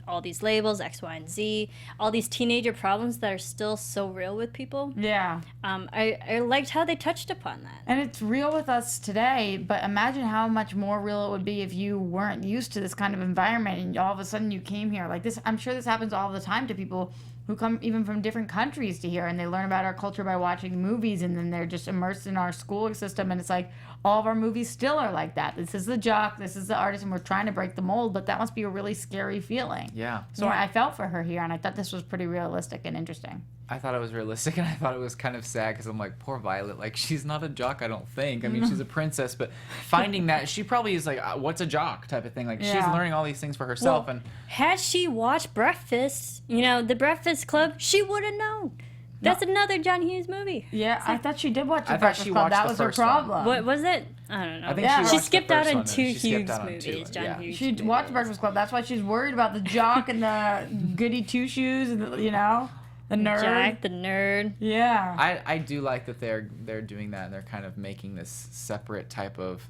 All these labels, X, Y, and Z, all these teenager problems that are still so real with people. Yeah. I liked how they touched upon that. And it's real with us today, but imagine how much more real it would be if you weren't used to this kind of environment and all of a sudden you came here. Like this, I'm sure this happens all the time to people who come even from different countries to here, and they learn about our culture by watching movies, and then they're just immersed in our school system, and it's like all of our movies still are like that. This is the jock, this is the artist, and we're trying to break the mold, but that must be a really scary feeling. Yeah. So I felt for her here, and I thought this was pretty realistic and interesting. I thought it was realistic, and I thought it was kind of sad because I'm like, poor Violet. Like, she's not a jock, I don't think. I mean, she's a princess, but finding that, she probably is like, what's a jock type of thing. Like, she's learning all these things for herself. And had she watched Breakfast, the Breakfast Club, she would have known. That's another John Hughes movie. Yeah, I thought she did watch The I thought Breakfast she Club. watched That the was her first one. problem. What was it? I don't know. I think Yeah. She watched the skipped out first on one, and two she skipped Hughes out on movies. two. John Yeah. Hughes. She watched Breakfast Club. That's why she's worried about the jock and the goody two shoes and the nerd. Jack, the nerd. Yeah. I do like that they're doing that, and they're kind of making this separate type of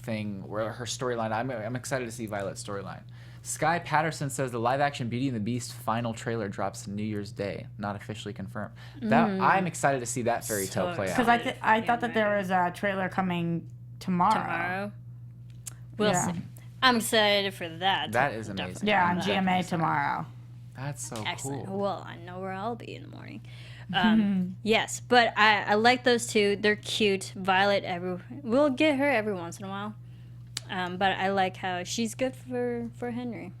thing where her storyline. I'm excited to see Violet's storyline. Sky Patterson says the live-action Beauty and the Beast final trailer drops New Year's Day, not officially confirmed. I'm excited to see that fairy tale play out. Because I thought that there was a trailer coming tomorrow. We'll see. I'm excited for that. That is amazing. Yeah, I'm on GMA tomorrow. That's so Excellent. cool. Well, I know where I'll be in the morning. Yes, but I like those two. They're cute. Violet, we'll get her every once in a while. But I like how she's good for Henry.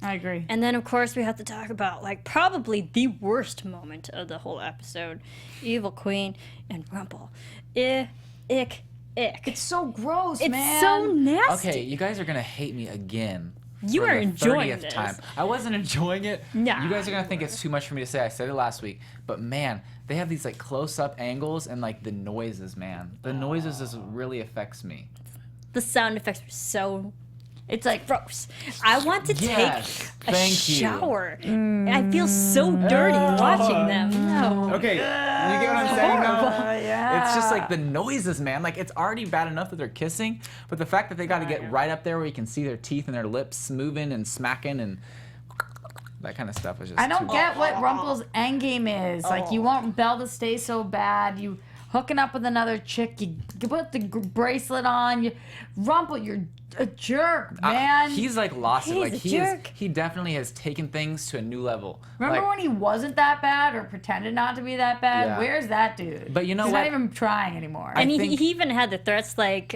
I agree. And then, of course, we have to talk about, like, probably the worst moment of the whole episode. Evil Queen and Rumple. Ick. It's so gross, It's man. so nasty. Okay, you guys are going to hate me again. You for are the enjoying 30th this. time. I wasn't enjoying it. Nah, You guys are going to think it's too much for me to say. I said it last week. But, man, they have these, like, close-up angles and, like, the noises, man. The noises really affects me. The sound effects were so It's like Gross. I want to Yes, take a thank you. shower. I feel so dirty watching them. No. Okay, you get what I'm saying though? yeah. It's just like the noises, man. Like, it's already bad enough that they're kissing, but the fact that they got to get right up there where you can see their teeth and their lips moving and smacking and that kind of stuff is just I don't too get what Rumple's endgame is. Like, you want Belle to stay so bad. You hooking up with another chick. You put the bracelet on. Rumple, you're a jerk, man. He's like lost it. He's Like a he is, jerk. he definitely has taken things to a new level. Remember Like, when he wasn't that bad or pretended not to be that bad? Yeah. Where's that dude? But you know He's what? not even trying anymore. And think- he even had the threats like,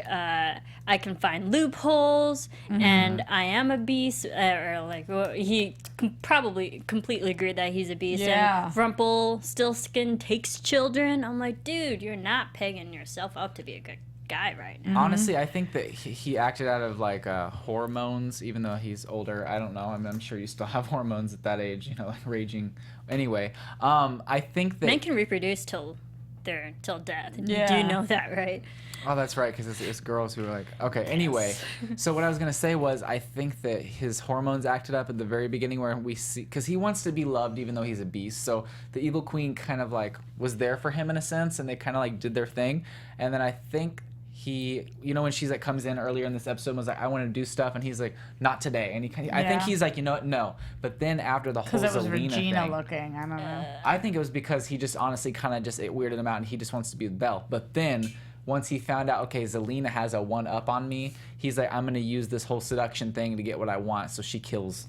I can find loopholes, and I am a beast, or like, well, he probably completely agreed that he's a beast. Yeah. And Rumpelstiltskin takes children. I'm like, dude, you're not pegging yourself up to be a good guy right now. Honestly, I think that he acted out of like hormones, even though he's older. I don't know. I'm sure you still have hormones at that age, you know, like raging. Anyway, I think that. Men can reproduce till death. Yeah. Do you know that, right? Oh, that's right, because it's girls who are like, okay, anyway. So what I was going to say was I think that his hormones acted up at the very beginning where we see, because he wants to be loved even though he's a beast. So the evil queen kind of like was there for him in a sense, and they kind of like did their thing. And then I think he, you know, when she's like comes in earlier in this episode and was like, I want to do stuff, and he's like, not today. And I think he's like, you know what, no. But then after the whole Because it was Zelena Regina thing, looking. I don't know. I think it was because he just honestly kind of just, it weirded him out and he just wants to be with Belle. But then once he found out, okay, Zelena has a one up on me, he's like, I'm going to use this whole seduction thing to get what I want. So she kills.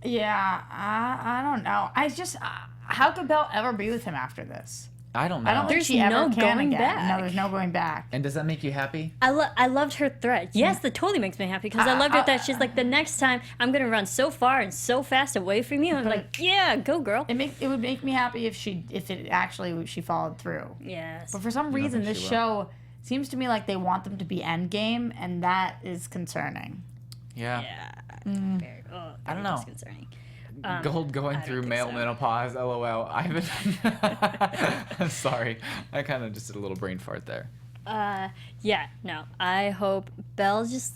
Yeah, I don't know. I just, how could Belle ever be with him after this? I don't know. I don't think There's she ever no can going again. back. No, there's no going back. And does that make you happy? I loved her threat. Yes, that totally makes me happy because I loved her that she's like, the next time I'm gonna run so far and so fast away from you. I'm like, yeah, go girl. It would make me happy if she followed through. Yes. But for some reason, think this she will. show seems to me like they want them to be endgame, and that is concerning. Yeah. Yeah. Very, I don't know. Disconcerting. Gold going don't through think male so. menopause, lol. I'm sorry. I kind of just did a little brain fart there. Yeah, no. I hope Belle needs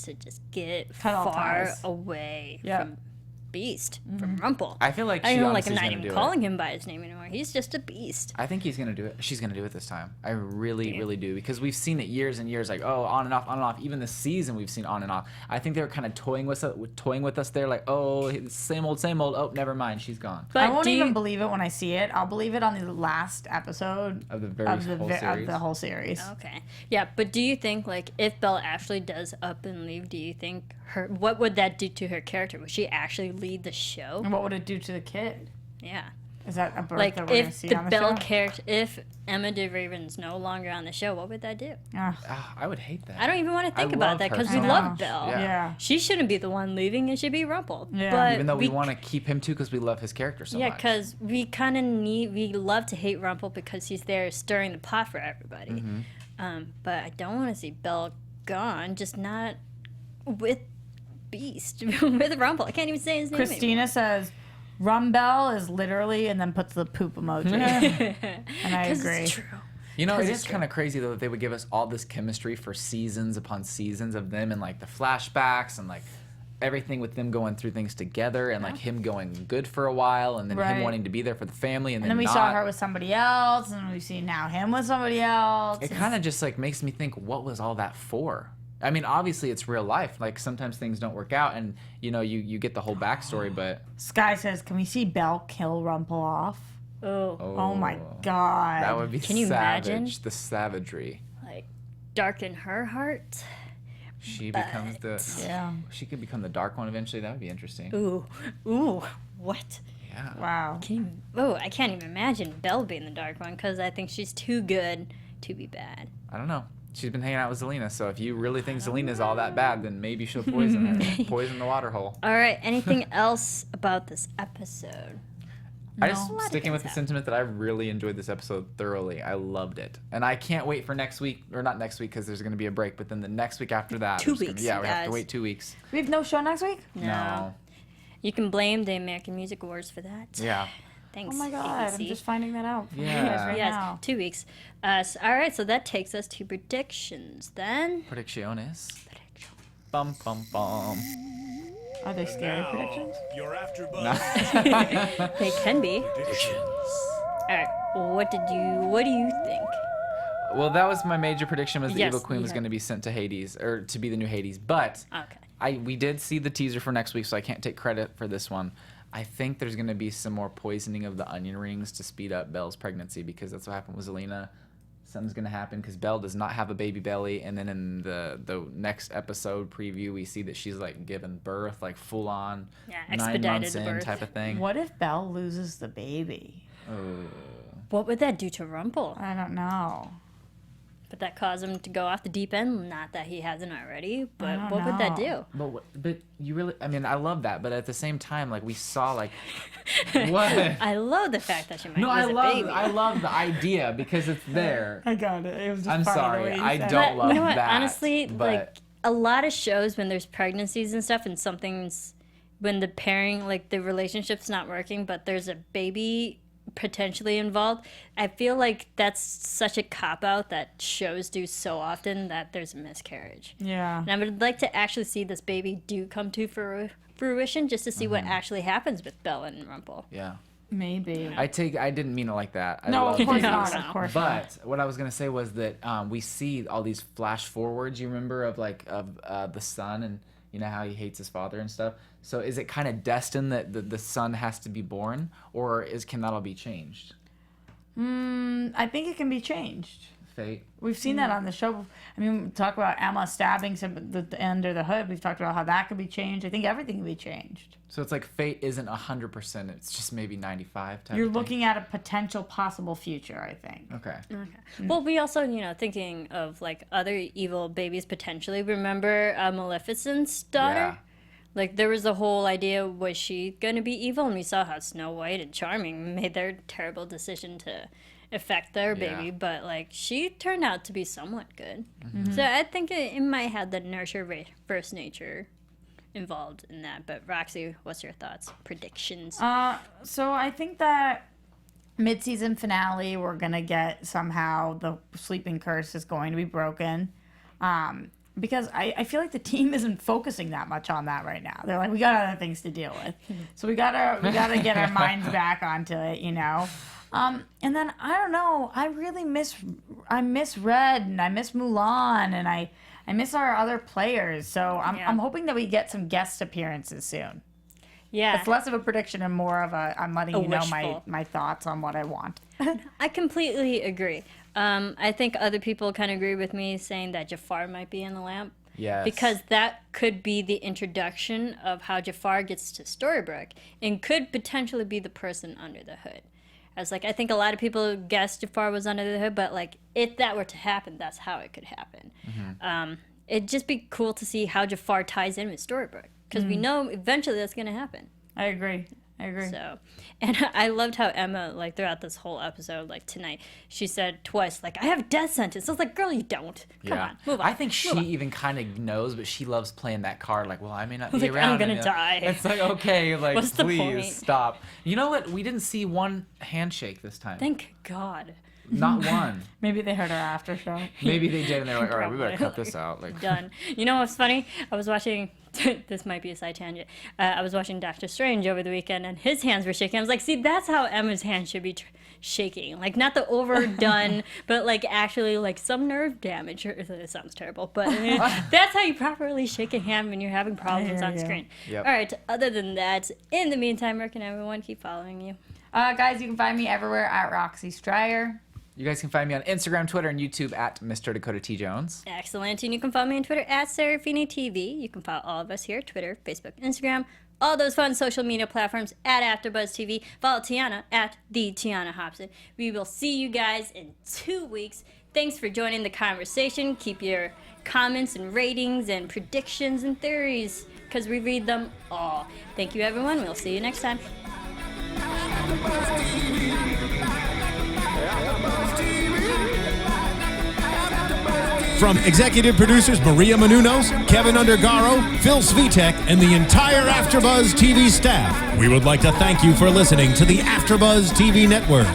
to just get Cut all far ties. away Yeah. from Beast, from Rumple. I feel like I she know, like honestly I'm is not gonna even do it. calling him by his name anymore. He's just a beast. I think he's gonna do it. She's gonna do it this time. I really, really do, because we've seen it years and years. Like, oh, on and off, on and off. Even this season, we've seen on and off. I think they were kind of toying with us there. Like, oh, same old, same old. Oh, never mind, she's gone. But I won't do even you- believe it when I see it. I'll believe it on the last episode Of the whole series. Okay. Yeah, but do you think, like, if Belle actually does up and leave, do you think what would that do to her character? Would she actually lead the show? And what would it do to the kid? Yeah. Is that a birth Like, that we're going to if see the on the Belle show? character, if Emma DeRaven's no longer on the show, what would that do? Ugh. I would hate that. I don't even want to think I about love that her because so we much. love Belle. Yeah. Yeah. She shouldn't be the one leaving. It should be Rumple. Yeah. But Even though we want to keep him too, because we love his character so Yeah, much. because we love to hate Rumple because he's there stirring the pot for everybody. Mm-hmm. But I don't want to see Belle gone, just not with Beast, with Rumple. I can't even say his name Christina says, Rumbell is literally, and then puts the poop emoji. And I agree. It's true. You know, it 'Cause is it's kind of crazy though that they would give us all this chemistry for seasons upon seasons of them, and like the flashbacks and like everything with them going through things together, and like him going good for a while, and then him Right. wanting to be there for the family, and And then we not. saw her with somebody else, and we see now him with somebody else. It kind of just like makes me think, what was all that for? I mean, obviously it's real life. Like sometimes things don't work out, and you know, you get the whole backstory, but Sky says, can we see Belle kill Rumple off? Oh my god. that would be Can you savage. imagine? The savagery. Like, darken her heart. She becomes the. Yeah. She could become the dark one eventually. That would be interesting. Ooh, what? Yeah. Wow. I can't even imagine Belle being the dark one because I think she's too good to be bad. I don't know. She's been hanging out with Zelena, so if you really think Zelena's all that bad, then maybe she'll poison her. Poison the water hole. All right, anything else about this episode? I just A lot of sticking with the things sentiment that I really enjoyed this episode thoroughly. I loved it, and I can't wait for next week, or not next week because there's going to be a break, but then the next week after that. 2 there's gonna- weeks, yeah, we have guys. to wait 2 weeks. We have no show next week? No. You can blame the American Music Awards for that. Yeah. Thanks. Oh my god, ABC. I'm just finding that out. from you Yeah. guys right Yes, now. 2 weeks. All right, so that takes us to predictions then. Predicciones. Bum, bum, bum. Are they scary predictions? Your AfterBuzz They can be. predictions. All right. What do you think? Well, that was my major prediction, was the Yes, Evil Queen you was had- going to be sent to Hades, or to be the new Hades. But Okay. we did see the teaser for next week, so I can't take credit for this one. I think there's going to be some more poisoning of the onion rings to speed up Belle's pregnancy, because that's what happened with Zelena. Something's going to happen because Belle does not have a baby belly, and then in the next episode preview, we see that she's like giving birth, like full on, Yeah, 9 expedited months in birth. type of thing. What if Belle loses the baby? What would that do to Rumple? I don't know. Would that cause him to go off the deep end? Not that he hasn't already, but don't what would that know. do? But you really, I mean, I love that, but at the same time, like we saw, like what? I love the fact that she might No, lose a baby. I love the idea because it's there. I got it. It was just I'm funny the sorry, way you I said don't it. love you know what? that, Honestly, but- like a lot of shows when there's pregnancies and stuff, and something's when the pairing, like the relationship's not working, but there's a baby potentially involved. I feel like that's such a cop out that shows do so often that there's a miscarriage. Yeah. And I would like to actually see this baby do come to fruition, just to see what actually happens with Belle and Rumple. Yeah, Maybe. I didn't mean it like that. I No, love of course No, not. no. Of course not. But what I was gonna say was that we see all these flash forwards. You remember of the son, and you know how he hates his father and stuff. So is it kind of destined that the son has to be born, or can that all be changed? I think it can be changed. Fate. We've seen that on the show. I mean, we talk about Emma stabbing some under the hood. We've talked about how that could be changed. I think everything can be changed. So it's like fate isn't 100%. It's just maybe 95. Type You're of thing? looking at a potential possible future, I think. Okay. Well, we also, thinking of like other evil babies potentially. Remember Maleficent's daughter? Yeah. Like there was the whole idea, was she going to be evil? And we saw how Snow White and Charming made their terrible decision to affect their Yeah. baby, but like she turned out to be somewhat good. So I think it might have the nurture first nature involved in that. But Roxy, what's your thoughts? Predictions? So I think that mid-season finale, we're gonna get somehow the sleeping curse is going to be broken. Because I feel like the team isn't focusing that much on that right now. They're like, we got other things to deal with, so we gotta get our minds back onto it, And then I don't know. I miss Red, and I miss Mulan, and I miss our other players. So I'm hoping that we get some guest appearances soon. Yeah. It's less of a prediction and more of I'm letting A you know wishful. my thoughts on what I want. I completely agree. I think other people kind of agree with me saying that Jafar might be in the lamp. Yes. Because that could be the introduction of how Jafar gets to Storybrooke and could potentially be the person under the hood. I was like, I think a lot of people guessed Jafar was under the hood, but like if that were to happen, that's how it could happen. It'd just be cool to see how Jafar ties in with Storybrooke, because we know eventually that's going to happen. I agree. So, and I loved how Emma, like throughout this whole episode, like tonight, she said twice, like, I have a death sentence. I was like, girl, you don't. Come on, move on. I think she even kind of knows, but she loves playing that card. Like, well, I may not be Like, around. I'm gonna and, die. It's like, okay, like, What's the please point? stop. You know what? We didn't see one handshake this time. Thank God. Not one. Maybe they heard our after show. Maybe they did, and they're like, all right, we better Probably. cut this out. Like, Done. You know what's funny? I was watching, this might be a side tangent. I was watching Doctor Strange over the weekend, and his hands were shaking. I was like, see, that's how Emma's hand should be shaking. Like, not the overdone, but like actually like some nerve damage. It sounds terrible, but that's how you properly shake a hand when you're having problems on screen. Yep. All right, other than that, in the meantime, where can everyone keep following you? Guys, you can find me everywhere at Roxy Striar. you guys can find me on Instagram, Twitter, and YouTube at Mr. Dakota T Jones. Excellent. And you can follow me on Twitter at Serafini TV. You can follow all of us here, Twitter, Facebook, Instagram, all those fun social media platforms at AfterBuzz TV. Follow Tiana at the Tiana Hobson. We will see you guys in 2 weeks. Thanks for joining the conversation. Keep your comments and ratings and predictions and theories, because we read them all. Thank you, everyone. We'll see you next time. From executive producers Maria Menounos, Kevin Undergaro, Phil Svitek, and the entire AfterBuzz TV staff, we would like to thank you for listening to the AfterBuzz TV network.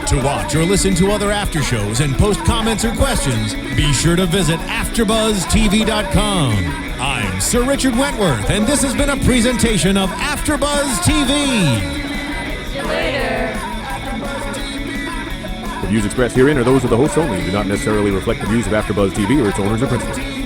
To watch or listen to other after shows and post comments or questions, be sure to visit AfterBuzzTV.com. I'm Sir Richard Wentworth, and this has been a presentation of AfterBuzz TV. See you later. The views expressed herein are those of the hosts only and do not necessarily reflect the views of AfterBuzz TV or its owners or principals.